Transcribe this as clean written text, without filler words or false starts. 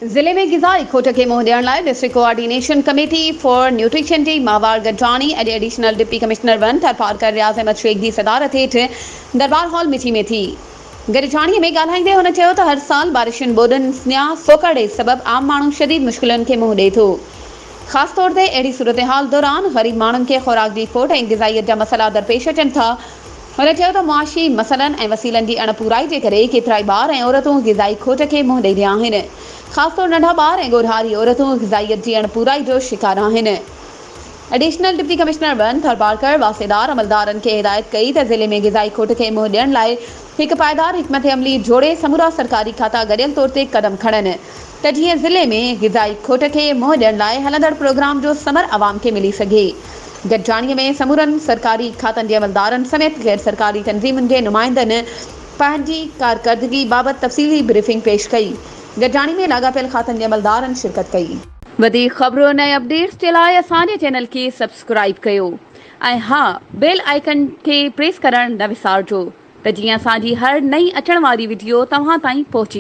जिले में ग़िज़ाई खोट खे मुंहुं ॾियण लाइ district coordination committee for nutrition जी मावार गॾजाणी अॼु additional deputy commissioner one Tharparkar Riaz Ahmed Sheikh जी सदारत हेठि दरबार हॉल मिठी में थी। गॾजाणीअ में ॻाल्हाईंदे हुन चयो त हर साल बारिशुनि ॿोॾियुनि या सोकड़ सबबि आम माण्हू शदीद मुश्किलुनि खे मुंहुं ॾिए थो। ख़ासि तौर ते अहिड़ी सूरत हाल दौरान ग़रीब माण्हुनि खे ख़ुराक जी खोट ऐं ग़िज़ाइयत जा मसइला दरपेश अचनि था। हुन चयो त मुआशी मसइलनि ऐं वसीलनि जी अणपूराई जे करे केतिरा ई ॿार ऐं औरतूं ग़िज़ाई खोट खे मुंहुं ॾेई रहिया आहिनि। ख़ासि तौर नंढा ॿार ऐं ॻोढ़ारी औरतूं ग़िज़ाइयत जी अणपूराई जो शिकार आहिनि। Additional deputy commissioner one Tharparkar वासेदार अमलदारनि खे हिदायत कई त ज़िले में ग़िज़ाई खोट खे मुंहुं ॾियण लाइ हिकु पाइदार हिकमत अमली जोड़े समूरा सरकारी खाता गॾियल तौर ते क़दम खणनि त जीअं ज़िले में ग़िज़ाई खोट खे मुंहुं ॾियण लाइ हलंदड़ प्रोग्राम जो समर आवाम खे मिली सघे। गॾजाणीअ में समूरनि सरकारी खातनि जे अमलदारनि समेत गैर सरकारी तंज़ीमुनि जे नुमाइंदनि पंहिंजी कारकर्दगी बाबति तफ़सीली ब्रीफिंग पेश कई। गॾजाणी में लाॻापियल खातनि जे अमलदारनि शिरकत कई। वधीक ख़बरुनि ऐं अपडेट्स जे लाइ असांजे चैनल खे सब्सक्राइब कयो ऐं हा बेल आइकन खे प्रेस करणु न विसारिजो त जीअं असांजी हर नई अचण वारी वीडियो तव्हां ताईं पहुची